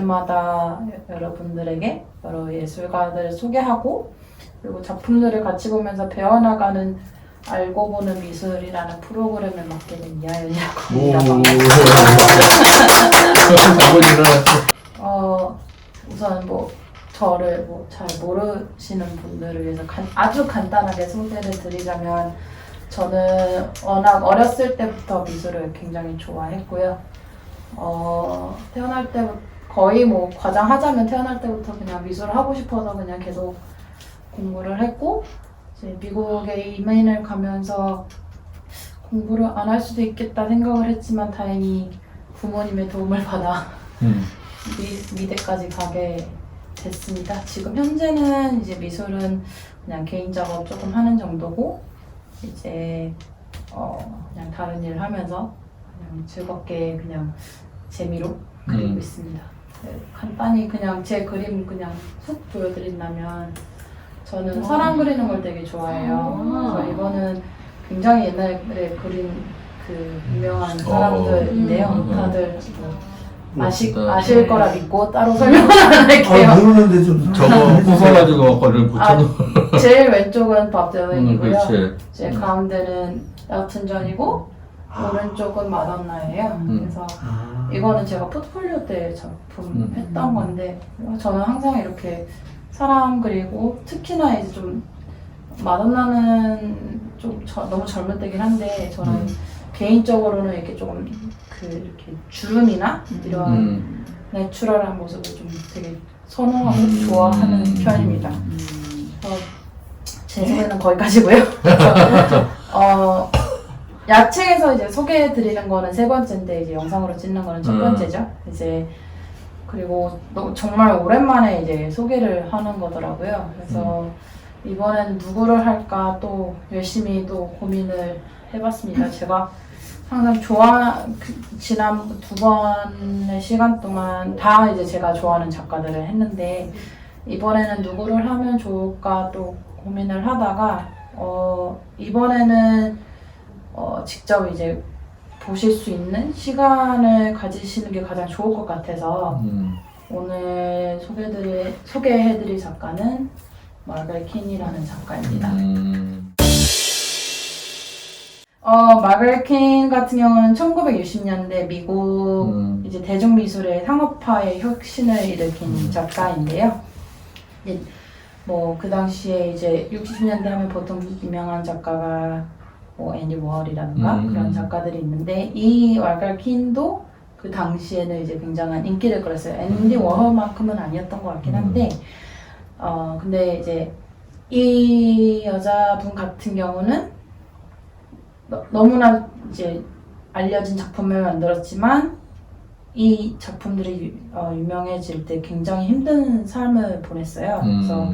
때마다 여러분들에게 여러 예술가들을 소개하고 그리고 작품들을 같이 보면서 배워나가는 알고 보는 미술이라는 프로그램을 맡게 된 이하연이라고 합니다. 우선 저를 잘 모르시는 분들을 위해서 아주 간단하게 소개를 드리자면 저는 워낙 어렸을 때부터 미술을 굉장히 좋아했고요. 태어날 때부터 거의 과장하자면 태어날 때부터 그냥 미술을 하고 싶어서 그냥 계속 공부를 했고 이제 미국에 이민을 가면서 공부를 안 할 수도 있겠다 생각을 했지만 다행히 부모님의 도움을 받아 미대까지 가게 됐습니다. 지금 현재는 이제 미술은 그냥 개인 작업 조금 하는 정도고 이제 그냥 다른 일을 하면서 그냥 즐겁게 그냥 재미로 그리고 있습니다. 네, 간단히 그냥 제 그림 그냥 훅 보여드린다면 저는 사람 그리는 걸 되게 좋아해요. 그래서 이거는 굉장히 옛날에 그린 그 유명한 사람들인데요. 다들 아실 거라 믿고 따로 설명을 안 할게요. 모르는데 좀 저거 부숴가지고 거를 붙여놓은. 제일 왼쪽은 밥 dylan이고요. 그렇지. 제 가운데는 엘튼 존이고 오른쪽은 마돈나예요. 그래서 이거는 제가 포트폴리오 때 작품 했던 건데 저는 항상 이렇게 사람 그리고 특히나 이제 좀 마돈나는 좀 너무 젊을 때긴 한데 저는 개인적으로는 이렇게 조금 이렇게 주름이나 이런 내추럴한 모습을 좀 되게 선호하고 좋아하는 편입니다. 제 소개는 거기까지고요. 야책에서 이제 소개해드리는 거는 세 번째인데 이제 영상으로 찍는 거는 첫 번째죠. 이제 그리고 정말 오랜만에 이제 소개를 하는 거더라고요. 그래서 이번에는 누구를 할까 또 열심히 또 고민을 해봤습니다. 제가 항상 지난 두 번의 시간 동안 다 이제 제가 좋아하는 작가들을 했는데 이번에는 누구를 하면 좋을까 또 고민을 하다가 이번에는 직접 이제 보실 수 있는 시간을 가지시는 게 가장 좋을 것 같아서 오늘 소개해드릴 작가는 마르가렛 킨이라는 작가입니다. 마르가렛 킨 같은 경우는 1960년대 미국 이제 대중미술의 상업화의 혁신을 일으킨 작가인데요. 그 당시에 이제 60년대 하면 보통 유명한 작가가 앤디 워홀이라든가 그런 작가들이 있는데 이 마르가렛 킨도 그 당시에는 이제 굉장한 인기를 끌었어요. 앤디 워홀만큼은 아니었던 것 같긴 한데 근데 이제 이 여자분 같은 경우는 너무나 이제 알려진 작품을 만들었지만 이 작품들이 유명해질 때 굉장히 힘든 삶을 보냈어요. 그래서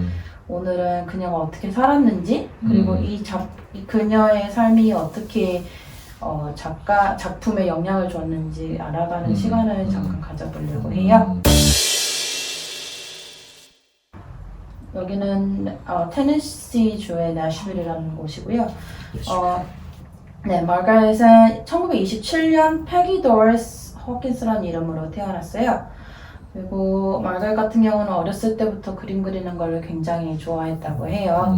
오늘은 그녀가 어떻게 살았는지 그리고 이 그녀의 삶이 어떻게 작품에 영향을 줬는지 알아가는 시간을 잠깐 가져보려고 해요. 여기는 테네시 주의 내셔빌이라는 곳이고요. 마르가렛은 1927년 패기 도리스 허킨스라는 이름으로 태어났어요. 그리고 마르가렛 같은 경우는 어렸을 때부터 그림 그리는 걸 굉장히 좋아했다고 해요.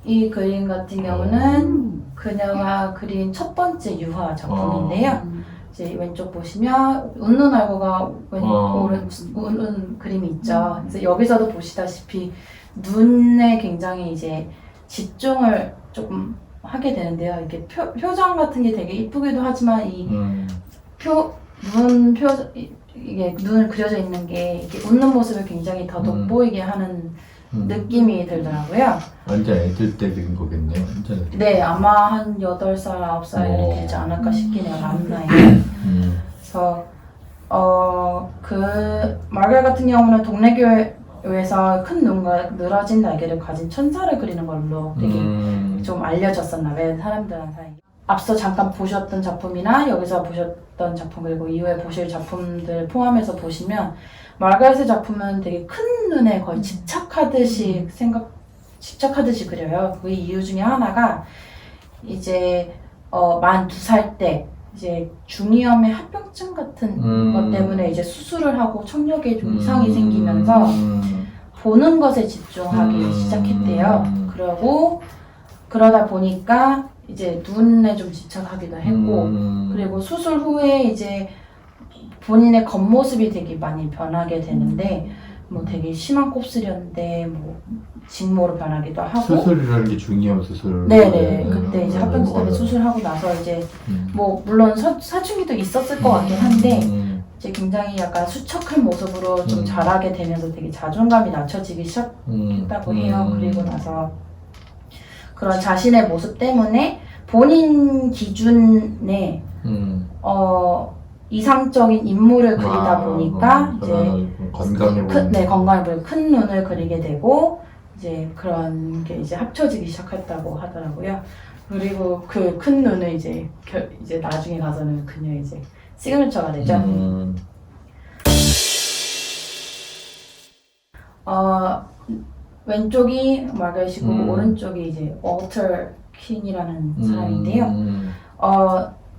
이 그림 같은 경우는 그녀가 그린 첫 번째 유화 작품인데요. 이제 왼쪽 보시면 웃는 얼굴과 웃는 그림이 있죠. 그래서 여기서도 보시다시피 눈에 굉장히 이제 집중을 조금 하게 되는데요. 이렇게 표정 같은 게 되게 이쁘기도 하지만 이게 눈을 그려져 있는 게 이렇게 웃는 모습을 굉장히 더 돋보이게 하는 느낌이 들더라고요. 완전 애들 때 그린 거겠네. 완전 네, 아마 한 8살, 9살이 되지 않을까 싶긴 해요. 만 나이. 그래서 마르가렛 같은 경우는 동네 교회에서 큰 눈과 늘어진 날개를 가진 천사를 그리는 걸로 되게 좀 알려졌었나 봐요, 사람들한테. 앞서 잠깐 보셨던 작품이나 여기서 보셨던 작품 그리고 이후에 보실 작품들 포함해서 보시면 마르가렛의 작품은 되게 큰 눈에 거의 집착하듯이 그려요. 그 이유 중에 하나가 이제 만 2살 때 이제 중이염의 합병증 같은 것 때문에 이제 수술을 하고 청력에 좀 이상이 생기면서 보는 것에 집중하기 시작했대요. 그러다 보니까 이제 눈에 좀 집착하기도 했고, 그리고 수술 후에 이제 본인의 겉모습이 되게 많이 변하게 되는데, 뭐 되게 심한 곱슬이었는데, 뭐 직모로 변하기도 하고. 수술이라는 게 중이염 수술. 네네. 그때 이제 합병증 때문에 수술하고 나서 이제 뭐 물론 사춘기도 있었을 것 같긴 한데, 이제 굉장히 약간 수척한 모습으로 좀 자라게 되면서 되게 자존감이 낮춰지기 시작했다고 해요. 그리고 나서 그런 자신의 모습 때문에 본인 기준에 이상적인 인물을 그리다 보니까 이제 건강해 보이고 큰 눈을 그리게 되고 이제 그런 게 이제 합쳐지기 시작했다고 하더라고요. 그리고 그 큰 눈은 이제 나중에 가서는 그녀의 이제 시그니처가 되죠. 왼쪽이 마가렛이고 오른쪽이 이제 월터 퀸이라는 사람인데요.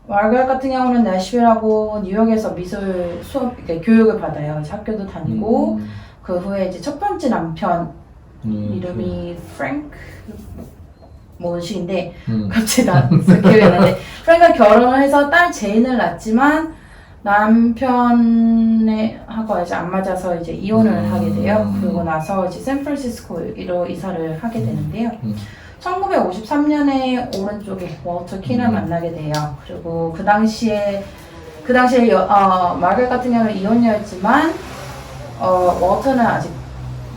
마가렛 같은 경우는 내슈빌하고 뉴욕에서 미술 수업, 교육을 받아요. 이제 학교도 다니고 그 후에 이제 첫 번째 남편 이름이 프랭크 뭐식인데 갑자기 기억이 안 나는데 프랭크가 결혼을 해서 딸 제인을 낳았지만 남편하고 이제 안 맞아서 이제 이혼을 하게 돼요. 그리고 나서 이제 샌프란시스코로 이사를 하게 되는데요. 1953년에 오른쪽에 월터 퀸을 만나게 돼요. 그리고 그 당시에 마가렛 같은 경우는 이혼녀였지만 월터는 아직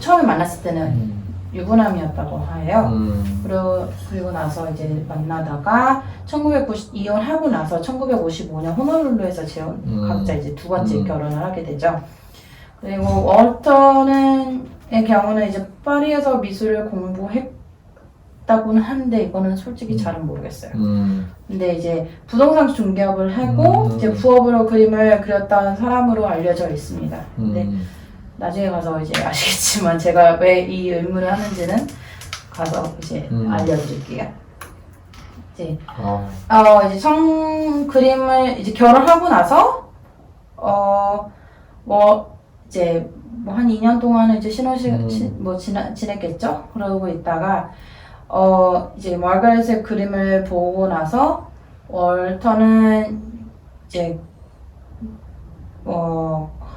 처음에 만났을 때는 유부남이었다고 해요. 그리고 나서 이제 만나다가 1990 이혼하고 나서 1955년 호놀룰루에서 각자 이제 두 번째 결혼을 하게 되죠. 그리고 월터의 경우는 이제 파리에서 미술을 공부했다고는 하는데 이거는 솔직히 잘은 모르겠어요. 근데 이제 부동산 중개업을 하고 이제 부업으로 그림을 그렸다는 사람으로 알려져 있습니다. 근데 나중에 가서 이제 아시겠지만 제가 왜 이 의문을 하는지는 가서 이제 알려드릴게요. 이제 이제 그림을 이제 결혼하고 나서 이제 뭐 한 2년 동안은 이제 지냈겠죠. 그러고 있다가 이제 마가렛의 그림을 보고 나서 월터는 이제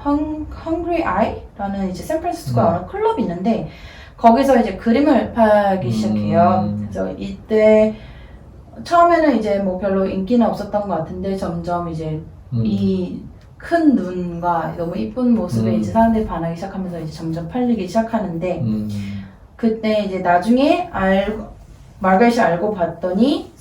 Hungry Eye라는 이제 샌프란시스코에 어느 클럽이 있는데 거기서 이제 그림을 팔기 시작해요. 그래서 이때 처음에는 이제 뭐 별로 인기는 없었던 것 같은데 점점 이제 이 큰 눈과 너무 이쁜 모습에 이제 사람들이 반하기 시작하면서 이제 점점 팔리기 시작하는데 그때 이제 나중에 마가렛이 알고 봤더니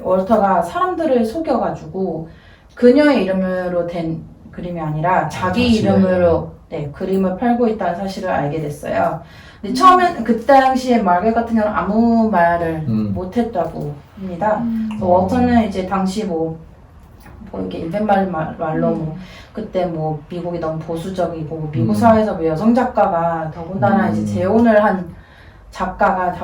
월터가 사람들을 속여가지고 그녀의 이름으로 된 그림이 아니라 자기 이름으로 그림을 팔고 있다는 사실을 알게 됐어요. 근데 처음엔 그 당시에 마가렛 같은 경우는 아무 말을 못했다고 합니다. 월터는 이제 당시 뭐 이렇게 일반말로 뭐 그때 뭐 미국이 너무 보수적이고 미국 사회에서 뭐 여성 작가가 더군다나 이제 재혼을 한 작가가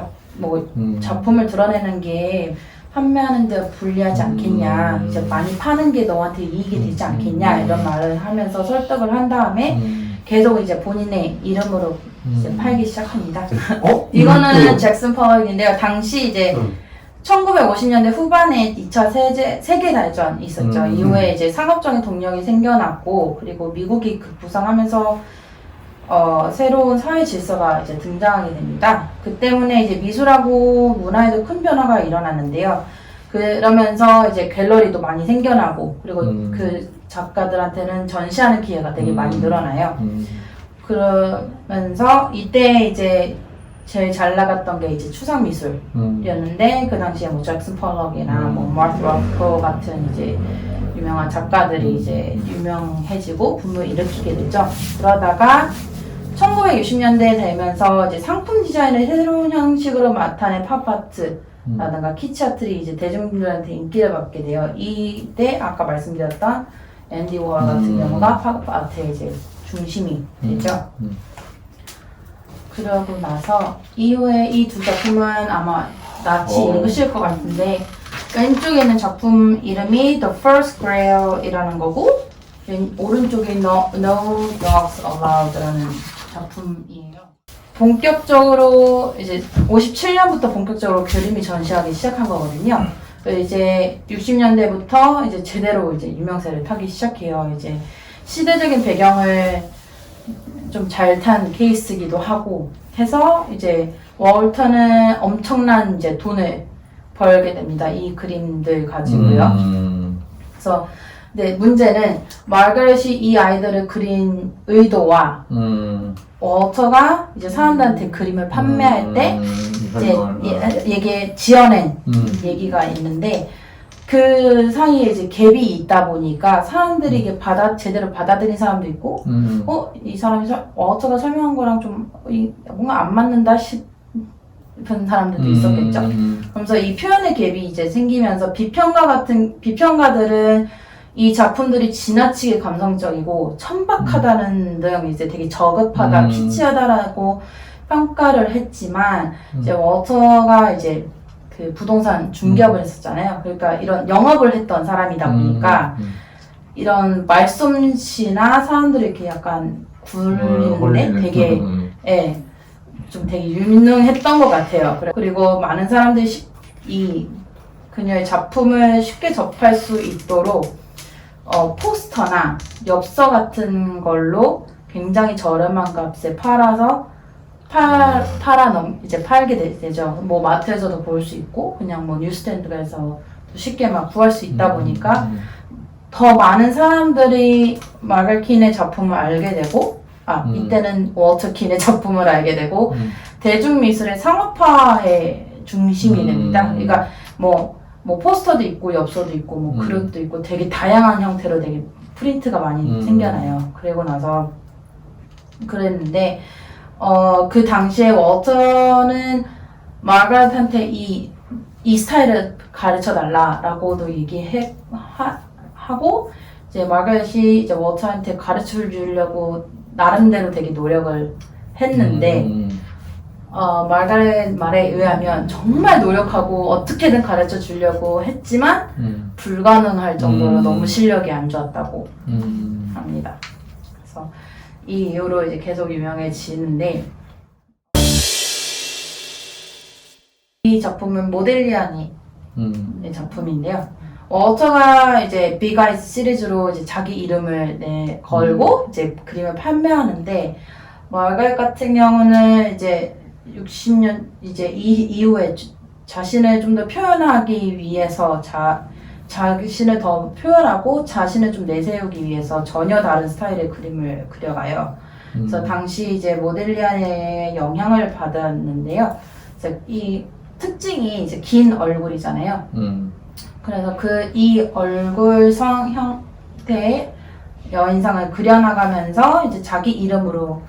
작품을 드러내는 게 판매하는 데 불리하지 않겠냐, 이제 많이 파는 게 너한테 이익이 되지 않겠냐 이런 말을 하면서 설득을 한 다음에 계속 이제 본인의 이름으로 이제 팔기 시작합니다. 이거는 잭슨 펄럭인데요. 당시 이제 1950년대 후반에 2차 세계대전이 있었죠. 이후에 이제 상업적인 동력이 생겨났고, 그리고 미국이 급부상하면서 새로운 사회 질서가 이제 등장하게 됩니다. 그 때문에 이제 미술하고 문화에도 큰 변화가 일어났는데요. 그러면서 이제 갤러리도 많이 생겨나고, 그리고 그 작가들한테는 전시하는 기회가 되게 많이 늘어나요. 그러면서 이때 이제 제일 잘 나갔던 게 이제 추상 미술이었는데 그 당시에 뭐 잭슨 펄럭이나 뭐 마르크 로커 같은 이제 유명한 작가들이 이제 유명해지고 붐을 일으키게 되죠. 그러다가 1960년대에 되면서 이제 상품 디자인을 새로운 형식으로 나타낸 팝아트라든가 키치아트리 이제 대중들한테 인기를 받게 돼요. 이때 아까 말씀드렸던 앤디 워홀 같은 경우가 팝아트의 이제 중심이 되죠. 그러고 나서 이후에 이 두 작품은 아마 낯이 읽으실 것 같은데 왼쪽에 있는 작품 이름이 The First Grail이라는 거고 오른쪽에 No Dogs Alloud라는 작품이에요. 본격적으로 이제 57년부터 본격적으로 그림이 전시하기 시작한 거거든요. 이제 60년대부터 이제 제대로 이제 유명세를 타기 시작해요. 이제 시대적인 배경을 좀 잘 탄 케이스기도 하고 해서 이제 월터는 엄청난 이제 돈을 벌게 됩니다. 이 그림들 가지고요. 그래서 네, 문제는 마가렛이 이 아이들을 그린 의도와 워터가 이제 사람들한테 그림을 판매할 때 이제 얘게 지어낸 얘기가 있는데 그 사이에 이제 갭이 있다 보니까 사람들이 이게 제대로 받아들인 사람도 있고 이 사람이 워터가 설명한 거랑 좀 뭔가 안 맞는다 싶은 사람들도 있었겠죠. 그러면서 이 표현의 갭이 이제 생기면서 비평가들은 이 작품들이 지나치게 감성적이고 천박하다는 등 이제 되게 저급하다, 키치하다라고 평가를 했지만 이제 워터가 이제 그 부동산 중개업을 했었잖아요. 그러니까 이런 영업을 했던 사람이다 보니까 이런 말솜씨나 사람들이 이렇게 약간 굴리는데 되게 예, 좀 되게 유능했던 것 같아요. 그리고 많은 사람들이 이 그녀의 작품을 쉽게 접할 수 있도록 포스터나 엽서 같은 걸로 굉장히 저렴한 값에 이제 팔게 되죠. 뭐 마트에서도 볼 수 있고 그냥 뭐 뉴스탠드에서 쉽게 막 구할 수 있다 보니까 더 많은 사람들이 마갈킨의 작품을 알게 되고 이때는 워터킨의 작품을 알게 되고 대중미술의 상업화의 중심이 됩니다. 그러니까 뭐 포스터도 있고 엽서도 있고 뭐 그릇도 있고 되게 다양한 형태로 되게 프린트가 많이 생겨나요. 그리고 나서 그랬는데 그 당시에 워터는 마가렛한테 이 스타일을 가르쳐 달라라고도 하고 이제 마가렛이 이제 워터한테 가르쳐 주려고 나름대로 되게 노력을 했는데 마가렛 말에 의하면 정말 노력하고 어떻게든 가르쳐 주려고 했지만 불가능할 정도로 너무 실력이 안 좋았다고 합니다. 그래서 이 이후로 이제 계속 유명해지는데 이 작품은 모델리아니의 작품인데요. 워터가 이제 빅 아이스 시리즈로 이제 자기 이름을 걸고 이제 그림을 판매하는데 마가렛 같은 경우는 이제 60년 이제 이후에 자신을 좀 더 표현하기 위해서 자신을 더 표현하고 자신을 좀 내세우기 위해서 전혀 다른 스타일의 그림을 그려가요. 그래서 당시 이제 모델리안의 영향을 받았는데요. 그래서 이 특징이 이제 긴 얼굴이잖아요. 그래서 이 얼굴성 형태의 여인상을 그려나가면서 이제 자기 이름으로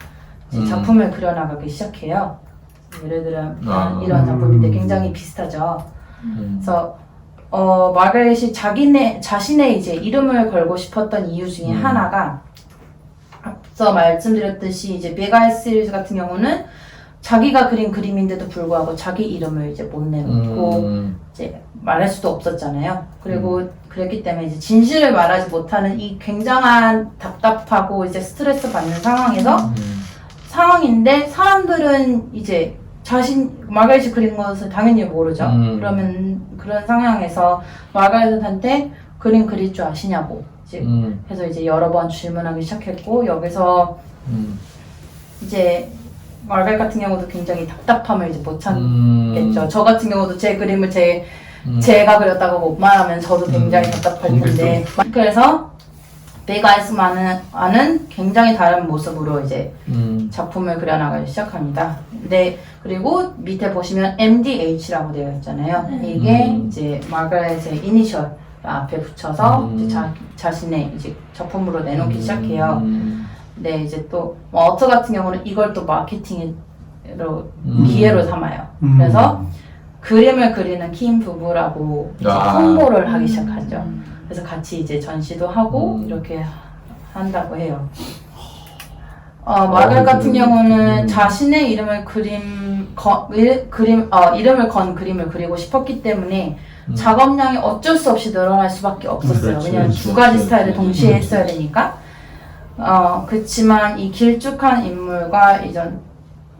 이제 작품을 그려나가기 시작해요. 예를 들어 이런 작품인데 굉장히 비슷하죠. 그래서 마가렛이 자신의 이제 이름을 걸고 싶었던 이유 중에 하나가 앞서 말씀드렸듯이 이제 메가 시리즈 같은 경우는 자기가 그린 그림인데도 불구하고 자기 이름을 이제 못 내놓고 이제 말할 수도 없었잖아요. 그리고 그랬기 때문에 이제 진실을 말하지 못하는 이 굉장한 답답하고 이제 스트레스 받는 상황인데 사람들은 이제 마가렛이 그린 것을 당연히 모르죠. 그러면 그런 상황에서 마가렛한테 그림 그릴 줄 아시냐고 해서 이제 여러 번 질문하기 시작했고 여기서 이제 마가렛 같은 경우도 굉장히 답답함을 이제 못 참겠죠. 저 같은 경우도 제 그림을 제가 그렸다고 못 말하면 저도 굉장히 답답할 텐데 그래서 메가 아이스만은 굉장히 다른 모습으로 이제 작품을 그려나가기 시작합니다. 그리고 밑에 보시면 MDH라고 되어 있잖아요. 이게 이제 마가렛의 이니셜 앞에 붙여서 이제 자신의 이제 작품으로 내놓기 시작해요. 네, 이제 또 워터 같은 경우는 이걸 또 마케팅으로 기회로 삼아요. 그래서 그림을 그리는 kin 부부라고 이제 홍보를 하기 시작하죠. 그래서 같이 이제 전시도 하고 이렇게 한다고 해요. 마가렛 같은 경우는 자신의 이름을 이름을 건 그림을 그리고 싶었기 때문에 작업량이 어쩔 수 없이 늘어날 수밖에 없었어요. 그렇지, 왜냐면 그렇지, 두 가지 그렇지. 스타일을 동시에 했어야 되니까. 그치만 이 길쭉한 인물과 이전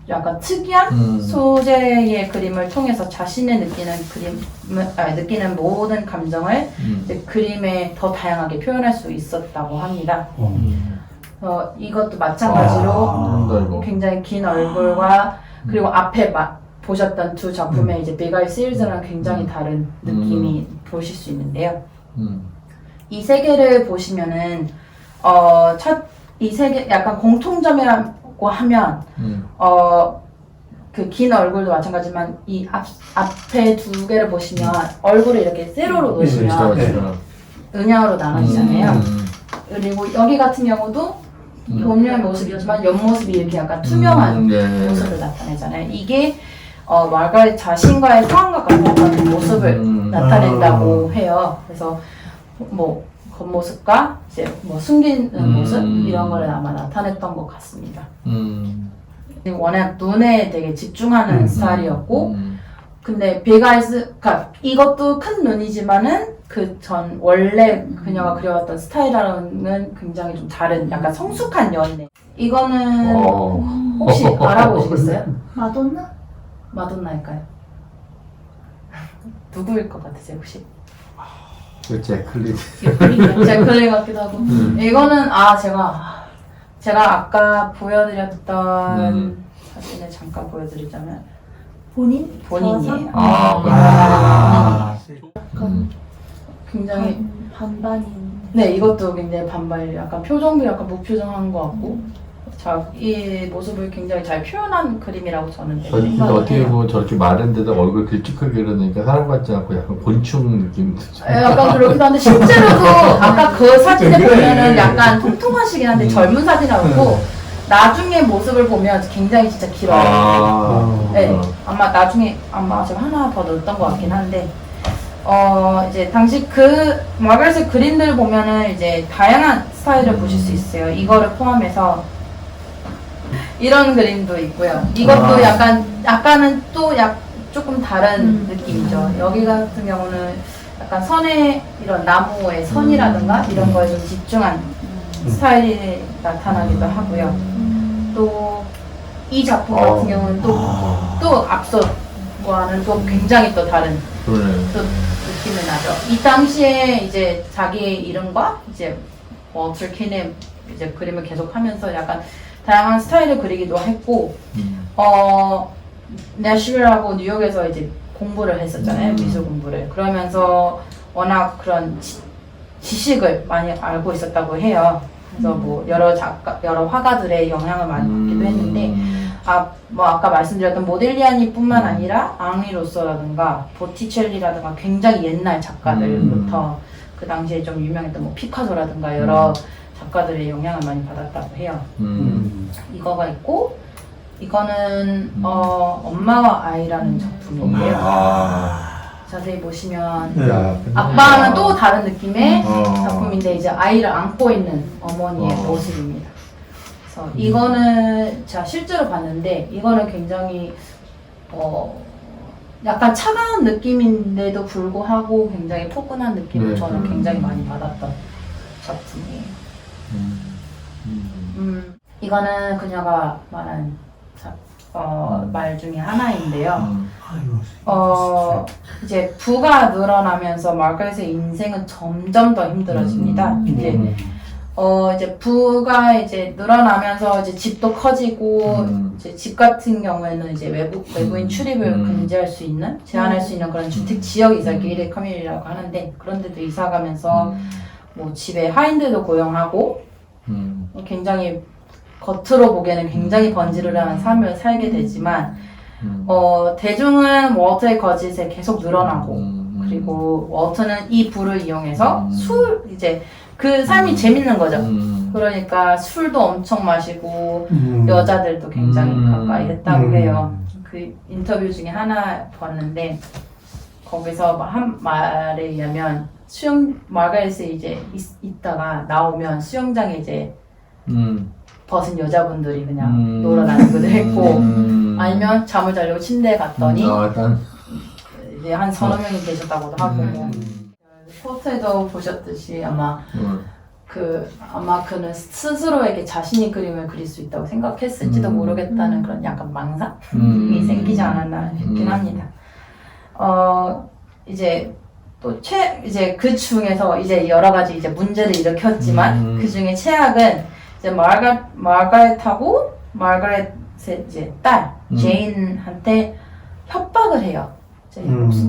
약간 특이한 소재의 그림을 통해서 자신의 느끼는 모든 감정을 이제 그림에 더 다양하게 표현할 수 있었다고 합니다. 이것도 마찬가지로 이거. 굉장히 긴 얼굴과 그리고 앞에 보셨던 두 작품의 이제 Big Eye Series랑 굉장히 다른 느낌이 보실 수 있는데요. 이 세 개를 보시면은 이 세 개 약간 공통점이라고 하면 그 긴 얼굴도 마찬가지지만 이 앞에 두 개를 보시면 얼굴을 이렇게 세로로 놓으시면 음양으로 나눠지잖아요. 그리고 여기 같은 경우도 본연의 모습이지만 옆모습이 이렇게 약간 투명한 모습을 나타내잖아요. 이게 마가렛 자신과의 상황과 같은 모습을 나타낸다고 해요. 그래서 뭐 겉모습과 이제 뭐 숨기는 모습 이런 걸 아마 나타냈던 것 같습니다. 워낙 눈에 되게 집중하는 스타일이었고, 근데 그러니까 이것도 큰 눈이지만은 그 전 원래 그녀가 그려왔던 스타일하고는 굉장히 좀 다른 약간 성숙한 연애. 이거는 혹시 알아보시겠어요? 마돈나? 마돈나일까요? 누구일 것 같으세요 혹시? 제클리. 제클리 같기도 하고. 이거는 제가 아까 보여드렸던 사진을 잠깐 보여드리자면 본인이에요. 굉장히 반반인. 네, 이것도 굉장히 반발, 약간 표정도 약간 무표정한 것 같고, 이 모습을 굉장히 잘 표현한 그림이라고 저는 근데 생각을 어떻게 해요. 보면 저렇게 마른데도 얼굴 길쭉하게 그려놓으니까 사람 같지 않고 약간 곤충 느낌도 좀. 약간 그렇기도 한데 실제로도 아까 그 사진에 보면은 약간 통통하시긴 한데 젊은 사진이라고 나중에 모습을 보면 굉장히 진짜 길어요. 네, 아마 제가 하나 더 넣었던 것 같긴 한데. 이제 당시 마가렛의 그림들 보면은 이제 다양한 스타일을 보실 수 있어요. 이거를 포함해서 이런 그림도 있고요. 이것도 약간은 또 조금 다른 느낌이죠. 여기 같은 경우는 약간 선의 이런 나무의 선이라든가 이런 거에 좀 집중한 스타일이 나타나기도 하고요. 또 이 작품 같은 경우는 또 앞서와는 또 굉장히 또 다른 또 느낌이 나죠. 이 당시에 이제 자기의 이름과 이제 월터 킨의 이제 그림을 계속하면서 약간 다양한 스타일을 그리기도 했고, 내슈빌하고 뉴욕에서 이제 공부를 했었잖아요. 미술 공부를. 그러면서 워낙 그런 지식을 많이 알고 있었다고 해요. 그래서 뭐 여러 화가들의 영향을 많이 받기도 했는데, 아까 말씀드렸던 모딜리아니뿐만 아니라 앙리 로쏘라든가 보티첼리라든가 굉장히 옛날 작가들부터 그 당시에 좀 유명했던 뭐 피카소라든가 여러 작가들의 영향을 많이 받았다고 해요. 이거가 있고, 이거는 엄마와 아이라는 작품인데요. 자세히 보시면 아빠는 또 다른 느낌의 작품인데 이제 아이를 안고 있는 어머니의 모습입니다. 그래서 이거는 제가 실제로 봤는데 이거는 굉장히 약간 차가운 느낌인데도 불구하고 굉장히 포근한 느낌을 저는 굉장히 많이 받았던 작품이에요. 이거는 그녀가 말한 말 중에 하나인데요. 이제 부가 늘어나면서 마가렛의 인생은 점점 더 힘들어집니다. 이제 부가 이제 늘어나면서 이제 집도 커지고 이제 집 같은 경우에는 이제 외부인 출입을 제한할 수 있는 그런 주택 지역이 있어요. 게이드 커뮤니티라고 하는데 그런 데도 이사 가면서 뭐 집에 하인들도 고용하고 굉장히 겉으로 보기에는 굉장히 번지르르한 삶을 살게 되지만 대중은 월터의 거짓에 계속 늘어나고 그리고 월터는 이 부를 이용해서 이제 그 삶이 재밌는 거죠. 그러니까 술도 엄청 마시고 여자들도 굉장히 가까이 했다고 해요. 그 인터뷰 중에 하나 봤는데 거기서 한 말에 의하면 마가렛이 이제 있다가 나오면 수영장에 이제 벗은 여자분들이 그냥 놀아다니기도 했고 아니면 잠을 자려고 침대에 갔더니 이제 한 서너 명이 계셨다고도 하고 뭐. 포트에도 보셨듯이 아마 아마 그는 스스로에게 자신이 그림을 그릴 수 있다고 생각했을지도 모르겠다는 그런 약간 망상이 생기지 않았나 싶긴 합니다. 이제 이제 그 중에서 이제 여러 가지 이제 문제를 일으켰지만 그 중에 최악은 이제 마가렛하고 마가렛의 이제 딸 제인한테 협박을 해요.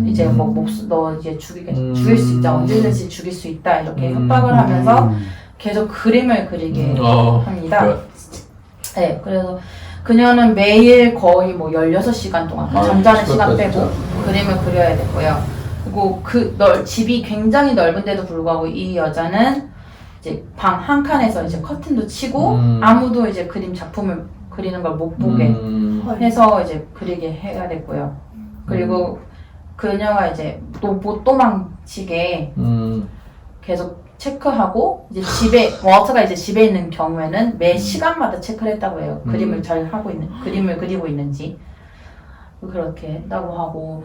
이제 너 이제 죽일 수 있다, 언제든지 죽일 수 있다 이렇게 협박을 하면서 계속 그림을 그리게 합니다. 네, 그래서 그녀는 매일 거의 뭐 16시간 동안 잠자는 시간 빼고 그림을 그려야 됐고요. 그리고 집이 굉장히 넓은데도 불구하고 이 여자는 이제 방 한 칸에서 이제 커튼도 치고 아무도 이제 그림 작품을 그리는 걸 못 보게 해서 이제 그리게 해야 됐고요. 그리고 그녀가 이제 못 도망치게 계속 체크하고 이제 워터가 이제 집에 있는 경우에는 매 시간마다 체크를 했다고 해요. 그림을 그리고 있는지 그렇게 했다고 하고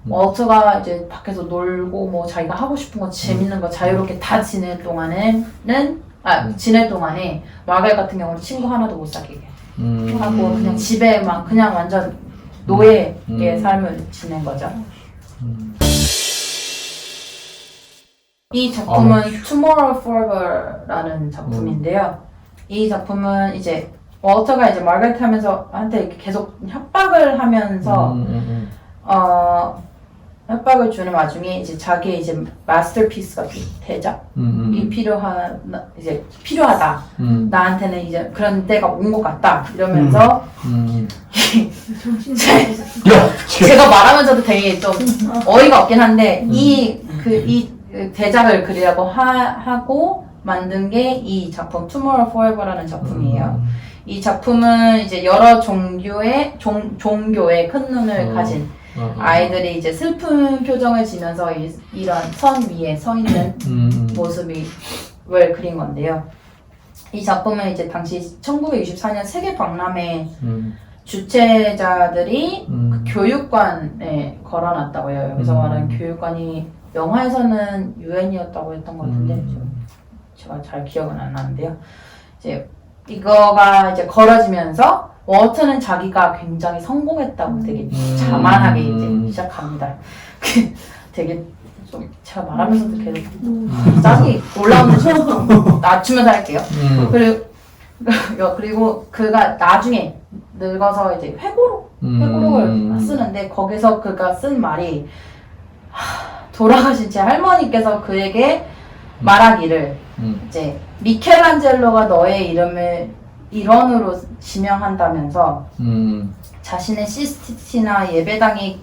워터가 이제 밖에서 놀고 뭐 자기가 하고 싶은 거 재밌는 거 자유롭게 다 지낼 동안에 마가렛 같은 경우는 친구 하나도 못 사귀게 하고 그냥 집에만 그냥 완전 노예의 삶을 지낸 거죠. 이 작품은 Tomorrow Forever라는 작품인데요. 이 작품은 이제 워터가 이제 마가렛 한테 이렇게 계속 협박을 하면서 협박을 주는 와중에 이제 자기의 이제 마스터피스 같은 대작이 필요하다. 나한테는 이제 그런 때가 온 것 같다. 이러면서 제가 말하면서도 되게 좀 어이가 없긴 한데 이 대작을 그리려고 하고 만든 게 이 작품 Tomorrow Forever라는 작품이에요. 이 작품은 이제 여러 종교의 큰 눈을 가진 아이들이 이제 슬픈 표정을 지면서 이런 선 위에 서 있는 모습을 그린 건데요. 이 작품은 이제 당시 1964년 세계 박람회 주최자들이 그 교육관에 걸어놨다고 해요. 여기서 말하는 교육관이 영화에서는 유엔이었다고 했던 것 같은데 제가 잘 기억은 안 나는데요. 이제 이거가 이제 걸어지면서 워터는 자기가 굉장히 성공했다고 되게 자만하게 이제 시작합니다. 되게 좀 제가 말하면서도 계속 짜증이 올라오는데 좀 낮추면서 할게요. 그리고 그가 나중에 늙어서 이제 회고록을 쓰는데 거기서 그가 쓴 말이 돌아가신 제 할머니께서 그에게 말하기를 이제 미켈란젤로가 너의 이름을 일원으로 지명한다면서 자신의 시스티나 예배당이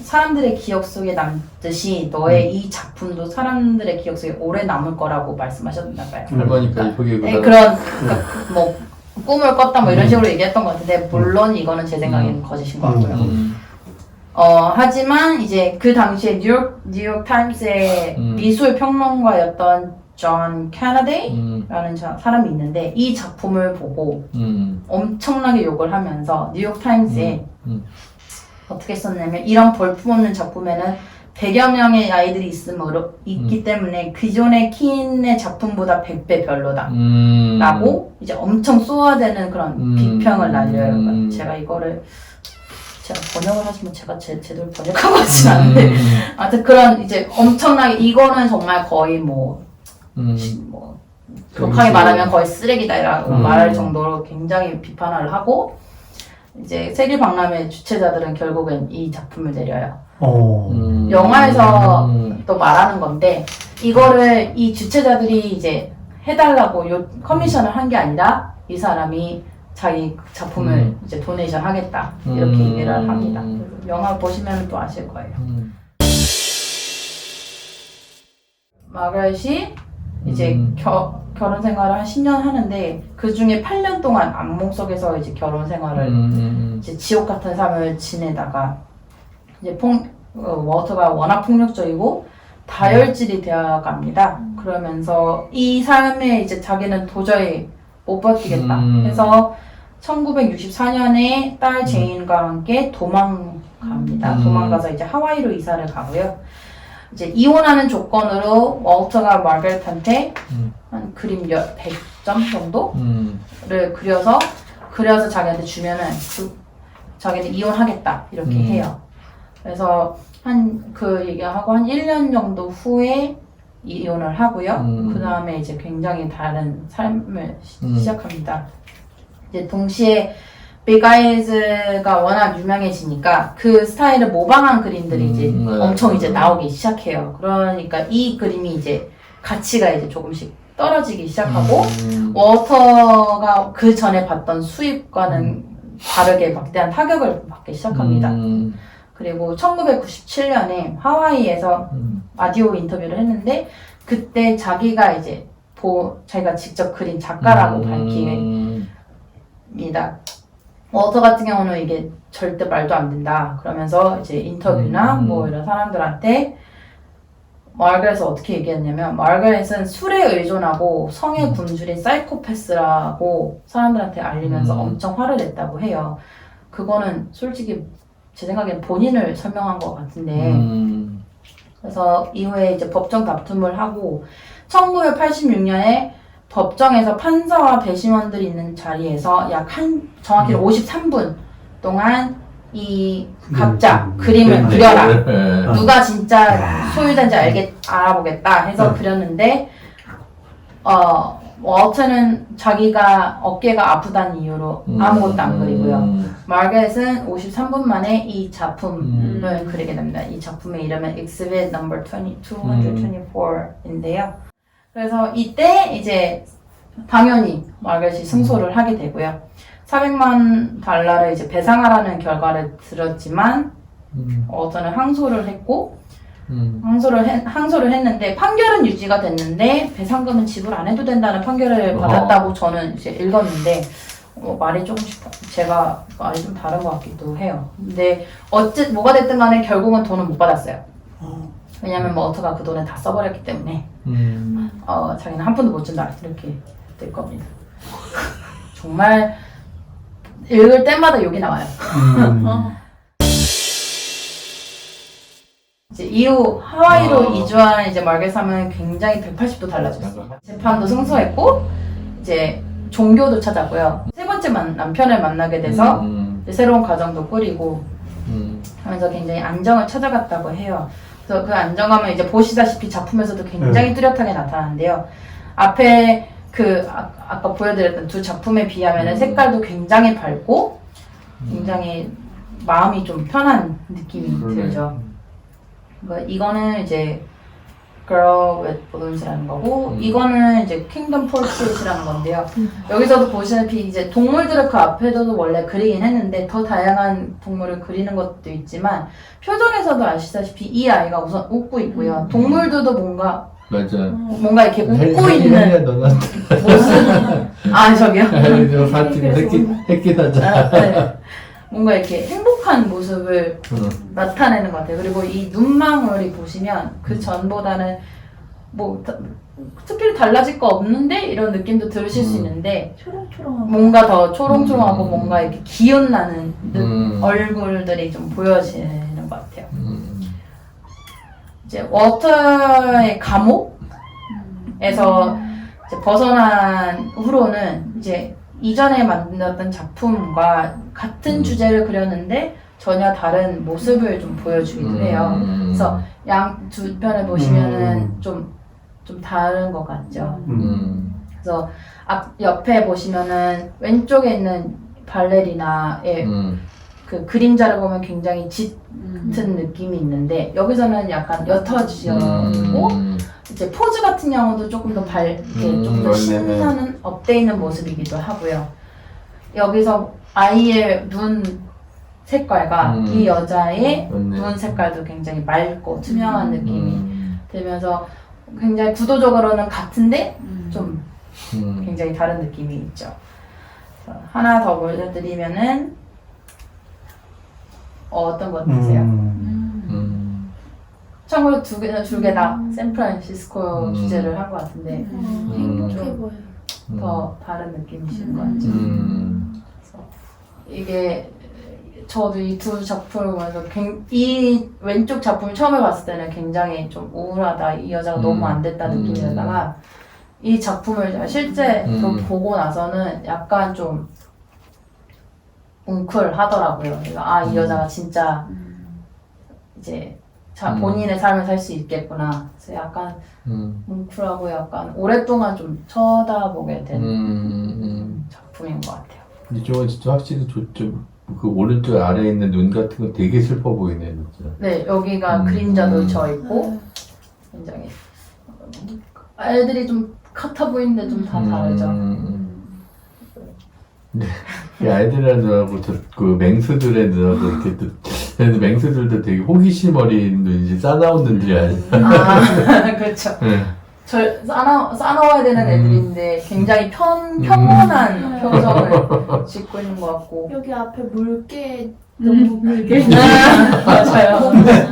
사람들의 기억 속에 남듯이 너의 이 작품도 사람들의 기억 속에 오래 남을 거라고 말씀하셨나 봐요. 할머니까지 소개가 그런 뭐 꿈을 꿨다 뭐 이런 식으로 얘기했던 것 같은데 물론 이거는 제 생각에는 거짓인 것 같고요. 하지만 이제 그 당시에 뉴욕 타임스의 미술 평론가였던 존 캐나데이라는 사람이 있는데 이 작품을 보고 엄청나게 욕을 하면서 뉴욕 타임스에 어떻게 썼냐면 이런 볼품없는 작품에는 100여 명의 아이들이 있기 때문에 기존의 키인의 작품보다 100배 별로다 라고 이제 엄청 쏘아대는 그런 비평을 날려요. 제가 번역을 하시면 제가 제대로 번역한 것 같진 않은데 아무튼 그런 이제 엄청나게 이거는 정말 거의 격하게 말하면 거의 쓰레기다라고 말할 정도로 굉장히 비판을 하고 이제 세계 박람회 주최자들은 결국엔 이 작품을 내려요. 영화에서 또 말하는 건데 이거를 이 주최자들이 이제 해달라고 커미션을 한 게 아니라 이 사람이 자기 작품을 이제 도네이션 하겠다 이렇게 얘기를 합니다. 영화 보시면 또 아실 거예요. 마가렛이 이제 결혼 생활을 한 10년 하는데 그 중에 8년 동안 악몽 속에서 이제 결혼 생활을 이제 지옥 같은 삶을 지내다가 이제 워터가 워낙 폭력적이고 다혈질이 되어갑니다. 그러면서 이 삶에 이제 자기는 도저히 못 버티겠다 해서 1964년에 딸 제인과 함께 도망갑니다. 도망갑니다. 도망가서 이제 하와이로 이사를 가고요. 이제 이혼하는 조건으로 월터가 마가렛한테 한 그림 100점 정도를 그려서 자기한테 주면은 자기는 이혼하겠다 이렇게 해요. 그래서 그 얘기하고 한 1년 정도 후에 이혼을 하고요. 그 다음에 이제 굉장히 다른 삶을 시작합니다. 이제 동시에 빅 아이즈가 워낙 유명해지니까 그 스타일을 모방한 그림들이 이제 엄청 이제 나오기 시작해요. 그러니까 이 그림이 이제 가치가 이제 조금씩 떨어지기 시작하고 워터가 그 전에 봤던 수입과는 다르게 막대한 타격을 받기 시작합니다. 그리고 1997년에 하와이에서 라디오 인터뷰를 했는데 그때 자기가 이제 자기가 직접 그린 작가라고 밝힙니다. 워터 같은 경우는 이게 절대 말도 안 된다. 그러면서 이제 인터뷰나 뭐 이런 사람들한테 마가렛은 어떻게 얘기했냐면 마가렛은 술에 의존하고 성에 굶주린 사이코패스라고 사람들한테 알리면서 엄청 화를 냈다고 해요. 그거는 솔직히 제 생각엔 본인을 설명한 것 같은데 그래서 이후에 이제 법정 다툼을 하고 1986년에 법정에서 판사와 배심원들이 있는 자리에서 정확히 53분 동안 이 각자 그림을 그려라. 누가 진짜 소유자인지 알아보겠다 해서 그렸는데 워터는 자기가 어깨가 아프다는 이유로 아무것도 안 그리고요. 마가렛은 53분 만에 이 작품을 그리게 됩니다. 이 작품의 이름은 Exhibit No. 224인데요. 그래서 이때 이제 당연히 마가렛이 승소를 하게 되고요. 400만 달러를 이제 배상하라는 결과를 들었지만 워터는 항소를 했고 항소를 했는데 판결은 유지가 됐는데 배상금은 지불 안 해도 된다는 판결을 받았다고 저는 이제 읽었는데 말이 조금씩 제가 말이 좀 다른 것 같기도 해요. 근데 뭐가 됐든 간에 결국은 돈은 못 받았어요. 왜냐면 워터가 그 돈을 다 써버렸기 때문에 자기는 한 푼도 못 준다 이렇게 될 겁니다. 정말 읽을 때마다 욕이 나와요. 이제 이후 하와이로 이주한 이제 마가렛은 굉장히 180도 달라졌어요. 재판도 승소했고 이제 종교도 찾았고요. 세 번째 남편을 만나게 돼서 이제 새로운 가정도 꾸리고 하면서 굉장히 안정을 찾아갔다고 해요. 그래서 그 안정감은 이제 보시다시피 작품에서도 굉장히 뚜렷하게 나타나는데요. 앞에 아까 보여드렸던 두 작품에 비하면 색깔도 굉장히 밝고 굉장히 마음이 좀 편한 느낌이 들죠. 이거는 이제 Girl with Balloons라는 거고 이거는 이제 Kingdom Portrait이라는 건데요. 여기서도 보시다시피 이제 동물들을 그 앞에서도 원래 그리긴 했는데 더 다양한 동물을 그리는 것도 있지만 표정에서도 아시다시피 이 아이가 우선 웃고 있고요. 동물들도 뭔가 이렇게 웃고 있는 모습. 저기요? 획기사자. 네. 뭔가 이렇게 행복한 모습을 나타내는 것 같아요. 그리고 이 눈망울이 보시면 그 전보다는 뭐 특별히 달라질 거 없는데 이런 느낌도 들으실 수 있는데 초롱초롱하고 뭔가 더 초롱초롱하고 뭔가 이렇게 기운나는 얼굴들이 좀 보여지는 것 같아요. 이제 워터의 감옥에서 이제 벗어난 후로는 이제 이전에 만들었던 작품과 같은 주제를 그렸는데 전혀 다른 모습을 좀 보여주기도 해요. 그래서 두 편을 보시면은 좀 다른 것 같죠. 그래서 옆에 보시면은 왼쪽에 있는 발레리나의 그 그림자를 보면 굉장히 짙은 느낌이 있는데 여기서는 약간 옅어지고 이제 포즈 같은 경우도 조금 더 밝게 조금 더 신선한 업돼 있는 모습이기도 하고요. 여기서 아이의 눈 색깔과 이 여자의 눈 색깔도 굉장히 맑고 투명한 느낌이 들면서 굉장히 구도적으로는 같은데 좀 굉장히 다른 느낌이 있죠. 하나 더 보여드리면은 어떤 것 같으세요? 참고로 두 개 다 샌프란시스코 주제를 한 것 같은데 행복해 보여요. 더 다른 느낌이신 것 같죠. 그래서 이게 저도 이 두 작품을 보면서 이 왼쪽 작품을 처음에 봤을 때는 굉장히 좀 우울하다, 이 여자가 너무 안 됐다 느낌이었다가 이 작품을 제가 실제로 보고 나서는 약간 좀 뭉클하더라고요. 그래서 이 여자가 진짜 이제 본인의 삶을 살 수 있겠구나. 그래서 약간 뭉클하고 약간 오랫동안 좀 쳐다보게 되는 작품인 것 같아요. 이쪽은 진짜 확실히 좀 그 오른쪽 아래에 있는 눈 같은 거 되게 슬퍼 보이네 진짜. 네, 여기가 그림자도 져 있고 굉장히 애들이 좀 같아 보이는데 좀 다 다르죠. 네. 이 아이들이랑 눈하고 그 맹수들의 눈하고 이렇게 또 근데 맹수들도 되게 호기심 어린 눈이지 싸나운 눈들이 아니야. 그렇죠. 네. 싸나워야 되는 애들인데 굉장히 평온한 표정을 짓고 있는 것 같고. 여기 앞에 물개 너무 물개 맞아요.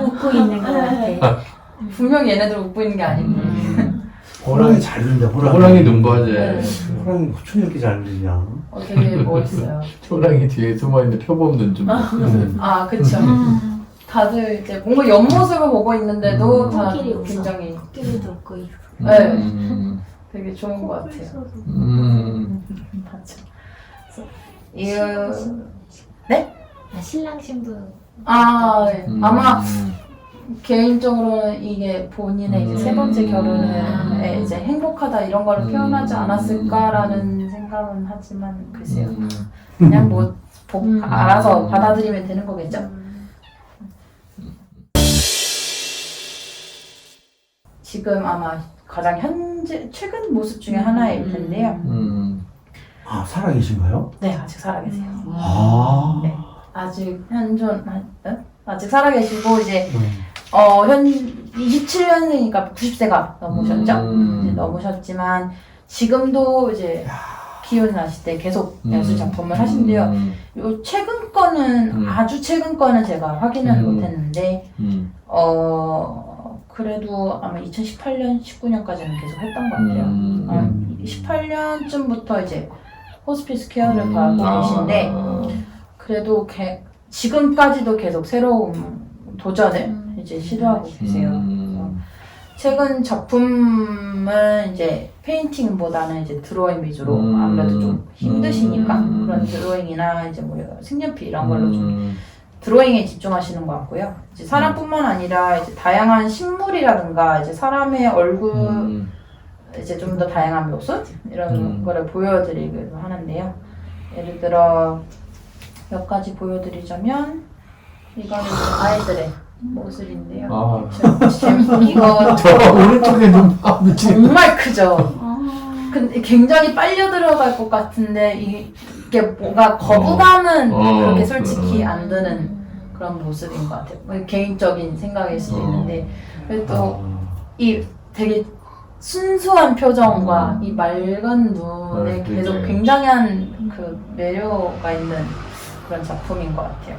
웃고 있는 것 같아. 분명히 얘네들 웃고 있는 게 아니고. 호랑이 잘 그린다. 호랑이 눈보아제. 네. 호랑이 어쩜 이렇게 잘 그리냐. 되게 멋있어요. 호랑이 뒤에 숨어있는 표범 눈 좀. 그쵸. 다들 이제 뭔가 옆모습을 보고 있는데도 다 코끼리 웃어. 굉장히 코끼리도 웃고 있고. 네. 되게 좋은 것 같아요. 맞죠. 네? 신랑 신부. 네. 아마 개인적으로는 이게 본인의 이제 세 번째 결혼에 이제 행복하다 이런 거를 표현하지 않았을까라는 생각은 하지만 글쎄요. 그냥 뭐 알아서 받아들이면 되는 거겠죠. 지금 아마 가장 최근 모습 중에 하나일 텐데요. 살아계신가요? 네, 아직 살아계세요. 네, 아직 아직 살아계시고 이제 현 27년생이니까 90세가 넘으셨죠? 이제 넘으셨지만 지금도 이제 기운 나실 때 계속 연출 작품을 하신대요. 요 최근 거는 아주 최근 거는 제가 확인을 못했는데 그래도 아마 2018년, 19년까지는 계속 했던 것 같아요. 18년쯤부터 이제 호스피스 케어를 받고 계신데 그래도 지금까지도 계속 새로운 도전을 이제 시도하고 계세요. 최근 작품은 이제 페인팅보다는 이제 드로잉 위주로 아무래도 좀 힘드시니까 그런 드로잉이나 이제 뭐 색연필 이런 걸로 좀 드로잉에 집중하시는 것 같고요. 이제 사람뿐만 아니라 이제 다양한 식물이라든가 이제 사람의 얼굴 이제 좀 더 다양한 묘수 이런 거를 보여드리기도 하는데요. 예를 들어 몇 가지 보여드리자면 이거는 아이들의 모습인데요. 이거 오른쪽에 눈 미치. 정말 크죠. 근데 굉장히 빨려 들어갈 것 같은데 이게 뭔가 거부감은 그렇게 솔직히 안 드는 그런 모습인 것 같아요. 뭐 개인적인 생각일 수도 있는데 그래도 이 되게 순수한 표정과 이 맑은 눈에 계속 굉장한 그 매료가 있는 그런 작품인 것 같아요.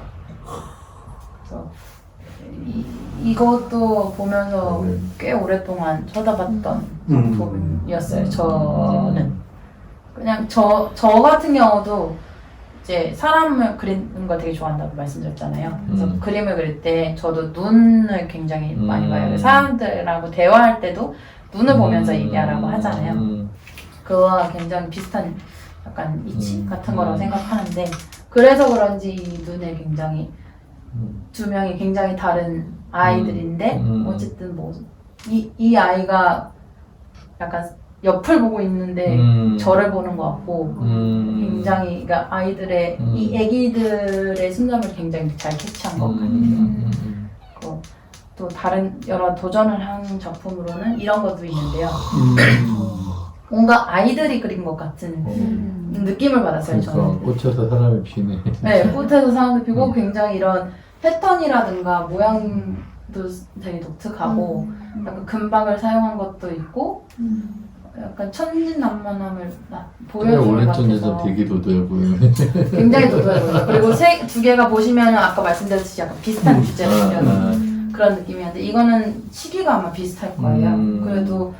그래서 이것도 보면서 꽤 오랫동안 쳐다봤던 작품이었어요. 저는 그냥 저 같은 경우도 이제 사람을 그리는 거 되게 좋아한다고 말씀드렸잖아요. 그래서 그림을 그릴 때 저도 눈을 굉장히 많이 봐요. 사람들하고 대화할 때도 눈을 보면서 얘기하라고 하잖아요. 그거와 굉장히 비슷한 약간 이치 같은 거라고 생각하는데 그래서 그런지 이 눈에 굉장히 두 명이 굉장히 다른 아이들인데 어쨌든 뭐 이 아이가 약간 옆을 보고 있는데 저를 보는 것 같고 굉장히 그러니까 아이들의 이 애기들의 심정을 굉장히 잘 캐치한 것 같아요. 또 다른 여러 도전을 한 작품으로는 이런 것도 있는데요. 뭔가 아이들이 그린 것 같은 느낌을 받았어요. 저는. 꽂혀서 사람이 피네. 네, 꽃에서 사람도 피고 굉장히 이런 패턴이라든가 모양도 되게 독특하고 약간 금박을 사용한 것도 있고 약간 천진난만함을 보여주는 것 오른쪽 여자 같아서 되게 도도해 보여. 굉장히 도도해 보여요. 그리고 두 개가 보시면 아까 말씀드렸듯이 약간 비슷한 주제를 그런 느낌이었는데 이거는 시기가 아마 비슷할 거예요. 그래도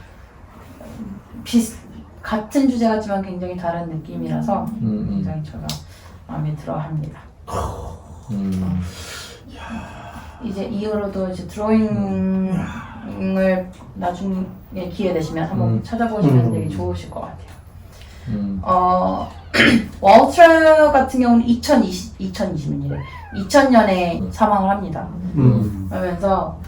같은 주제 같지만 굉장히 다른 느낌이라서 굉장히 제가 마음에 들어 합니다. 이제 이후로도 이제 드로잉을 나중에 기회 되시면 한번 찾아보시면 되게 좋으실 것 같아요. 월터 같은 경우는 2020년에 사망을 합니다. 그러면서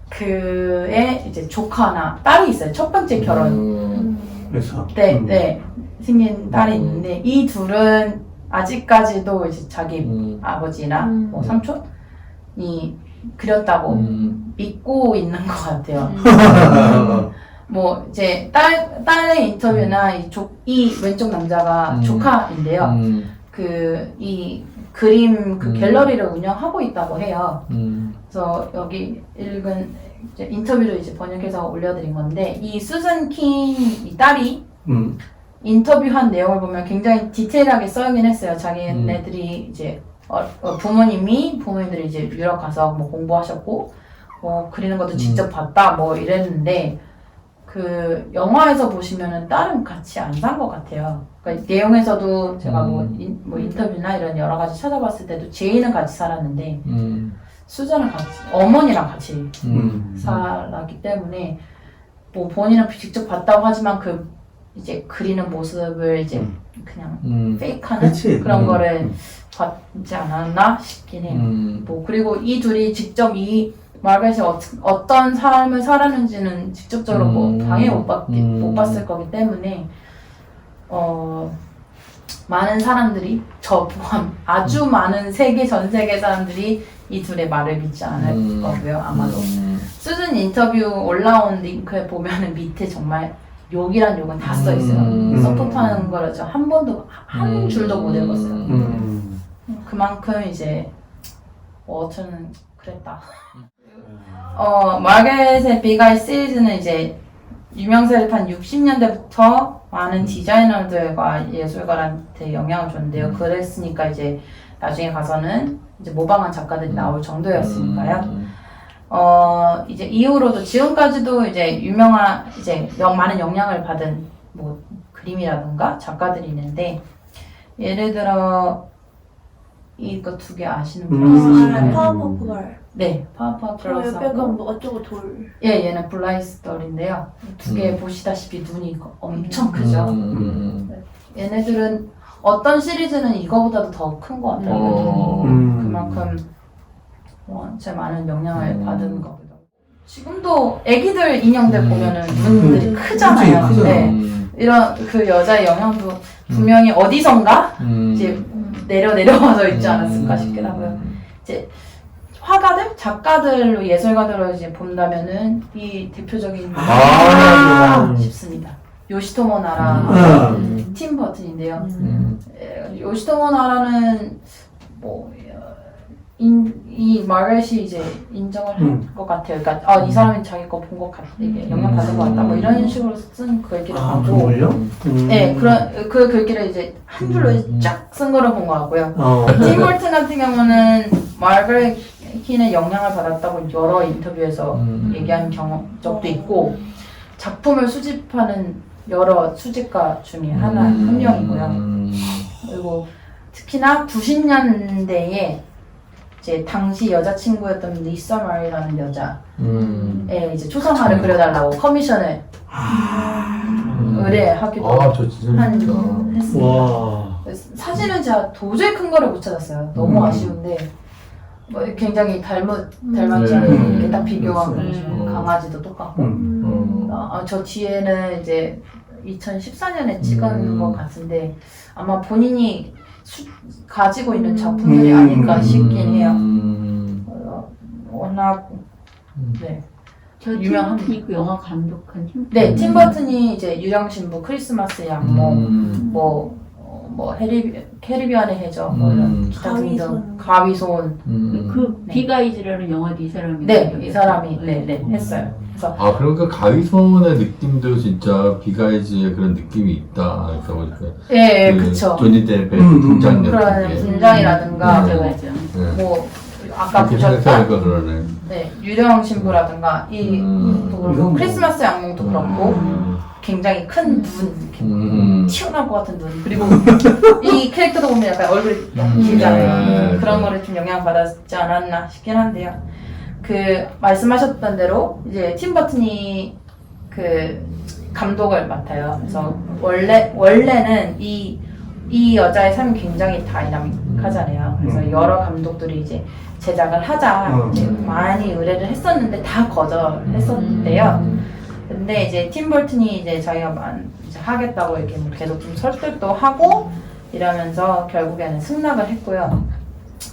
그의 이제 조카나 딸이 있어요. 첫 번째 결혼 그래서 때 생긴 딸이 있는데 이 둘은 아직까지도 이제 자기 아버지나 뭐 삼촌이 그렸다고 믿고 있는 것 같아요. 뭐 이제 딸의 인터뷰나 이 왼쪽 남자가 조카인데요. 이 그림 갤러리를 운영하고 있다고 해요. 그래서 여기 읽은 이제 인터뷰를 이제 번역해서 올려드린 건데 이 수잔 킹 이 딸이 인터뷰한 내용을 보면 굉장히 디테일하게 써있긴 했어요. 자기네들이 이제 부모님들이 이제 유럽 가서 뭐 공부하셨고 뭐 그리는 것도 직접 봤다 뭐 이랬는데 그 영화에서 보시면은 딸은 같이 안 산 것 같아요. 그러니까 내용에서도 제가 뭐 인터뷰나 이런 여러 가지 찾아봤을 때도 제이는 같이 살았는데 수잔은 어머니랑 같이 살았기 때문에 뭐 본인은 직접 봤다고 하지만 그 이제 그리는 모습을 이제 그냥 페이크하는 그렇지. 그런 거를 받지 않았나 싶긴 해요. 뭐 그리고 이 둘이 직접 이 마르가렛이 어떤 삶을 살았는지는 직접적으로 뭐 당연히 못 봤을 거기 때문에 많은 사람들이 저 포함 아주 많은 전 세계 사람들이 이 둘의 말을 믿지 않을 거고요. 아마도 수준 인터뷰 올라온 링크에 보면은 밑에 정말 욕이란 욕은 다 써 있어요. 서포트하는 거를 저 한 번도 한 줄도 못 읽었어요. 그만큼 이제 워터는 그랬다. 마르가렛의 비가이 시리즈는 이제 유명세를 탄 60년대부터 많은 디자이너들과 예술가한테 영향을 줬는데요. 그랬으니까 이제 나중에 가서는 이제 모방한 작가들이 나올 정도였으니까요. 이제 이후로도 지금까지도 이제 많은 영향을 받은 뭐 그림이라든가 작가들이 있는데 예를 들어 이거 두 개 아시는 분 있으실까요? 파워퍼프 걸. 네, 파워퍼프 저 옆에 걸스하고 건 뭐 어쩌고 돌. 얘는 블라이스떨인데요. 두 개 보시다시피 눈이 엄청 크죠. 얘네들은 어떤 시리즈는 이거보다도 더 큰 것 같아요. 그만큼 진짜 많은 영향을 받은 거거든요. 지금도 애기들 인형들 보면은 눈들이 크잖아요. 그치, 네. 이런 그 여자의 영향도 분명히 어디선가 이제 내려와서 있지 않았을까 싶긴 하고요. 이제 화가들, 작가들로 예술가들로 이제 본다면은 이 대표적인 싶습니다. 요시토모 나라, 팀 버튼인데요. 요시토모 나라는 뭐 이 마르가렛이 이제 인정을 한 것 같아요. 그러니까 이 사람이 자기 거 본 것 같아, 이게 영향 받은 것 같다. 뭐 이런 식으로 쓴 글귀를 하고, 정말요? 네, 그 글귀를 이제 한 줄로 쫙 쓴 거를 본 것 같고요. 팀 버튼 같은 경우는 마르가렛 킨의 영향을 받았다고 여러 인터뷰에서 얘기한 적도 있고, 작품을 수집하는 여러 수집가 중에 한 명이고요. 그리고 특히나 90년대에 이제 당시 여자친구였던 리사 마리라는 여자의 이제 초상화를 그려달라고 커미션을 의뢰하기도 했습니다. 와. 사진은 제가 도저히 큰 거를 못 찾았어요. 너무 아쉬운데 뭐 굉장히 닮았지 않은 이렇게 딱 비교하면 강아지도 똑같고 저 뒤에는 이제 2014년에 찍은 것 같은데 아마 본인이 가지고 있는 작품들이 아닐까 싶긴 해요. 워낙 저 유명한 팀 영화 감독한 팀. 네, 팀 버튼이 이제 유령신부, 크리스마스 양몽, 뭐 캐리비안의 해적, 뭐 이런 기타 등등 가위손. 그 비가이즈라는 영화도 이 사람이. 네, 이 사람이 했어요. 그래서 그러니까 가위손의 느낌도 진짜 비가이즈의 그런 느낌이 있다. 그러니까 보니까 예, 그쵸. 조니 뎁의 등장 그런 느낌. 분장이라든가 맞아. 뭐 아까 이렇게 보셨던 생각하니까 그러네. 유령 신부라든가 또 그렇고 크리스마스 양몽도 그렇고 굉장히 큰 눈, 튀어나올 것 같은 눈. 그리고 이 캐릭터도 보면 약간 얼굴이 약간 길잖아요. 그런 거를 좀 영향받았지 않았나 싶긴 한데요. 그 말씀하셨던 대로 이제 팀 버튼이 그 감독을 맡아요. 그래서 원래는 이 여자의 삶이 굉장히 다이나믹하잖아요. 그래서 여러 감독들이 이제 제작을 하자 이제 많이 의뢰를 했었는데 다 거절했었는데요. 근데 이제 팀 버튼이 이제 자기가 이제 하겠다고 이렇게 뭐 계속 좀 설득도 하고 이러면서 결국에는 승낙을 했고요.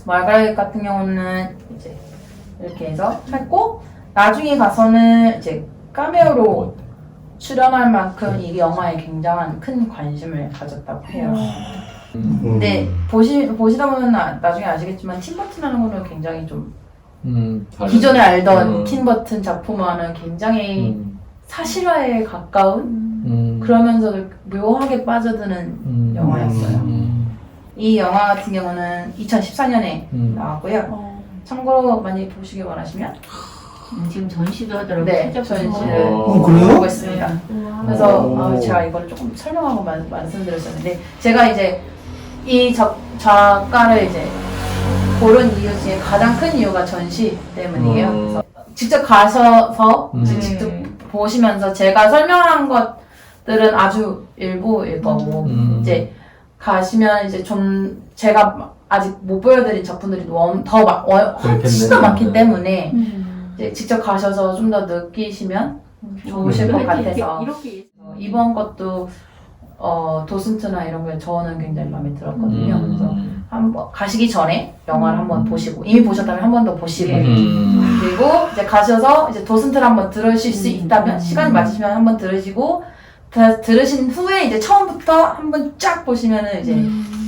마가렛 같은 경우는 이제 이렇게 해서 했고 나중에 가서는 이제 카메오로 출연할 만큼 이 영화에 굉장한 큰 관심을 가졌다고 해요. 근데 보시다 보면 나중에 아시겠지만 팀 버튼하는 거는 굉장히 좀 기존에 알던 팀 버튼 작품과는 굉장히 사실화에 가까운 그러면서 묘하게 빠져드는 영화였어요. 이 영화 같은 경우는 2014년에 나왔고요. 참고로 많이 보시기 원하시면 지금 전시도 하더라고요. 네, 최저가. 전시를 그래요? 보고 있습니다. 그래서 제가 이걸 조금 설명하고 말씀드렸었는데 제가 이제 이 작가를 이제 고른 이유 중에 가장 큰 이유가 전시 때문이에요. 그래서 직접 가셔서 이제 직접 보시면서 제가 설명한 것들은 아주 일부일 거고 이제 가시면 이제 좀 제가 아직 못 보여드린 작품들이 훨씬 더 많기 때문에 이제 직접 가셔서 좀 더 느끼시면 좋으실 것 같아서 이렇게 이번 것도 도슨트나 이런 게 저는 굉장히 마음에 들었거든요. 그래서 한번 가시기 전에 영화를 한번 보시고 이미 보셨다면 한 번 더 보시고 그리고 이제 가셔서 이제 도슨트를 한번 들으실 수 있다면 시간이 맞으시면 한번 들으시고 들으신 후에 이제 처음부터 한번 쫙 보시면은 이제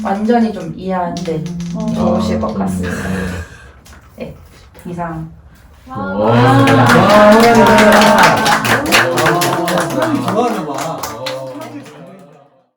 완전히 좀 이해하는데 좋으실 것 같습니다. 네, 이상. 와. 와,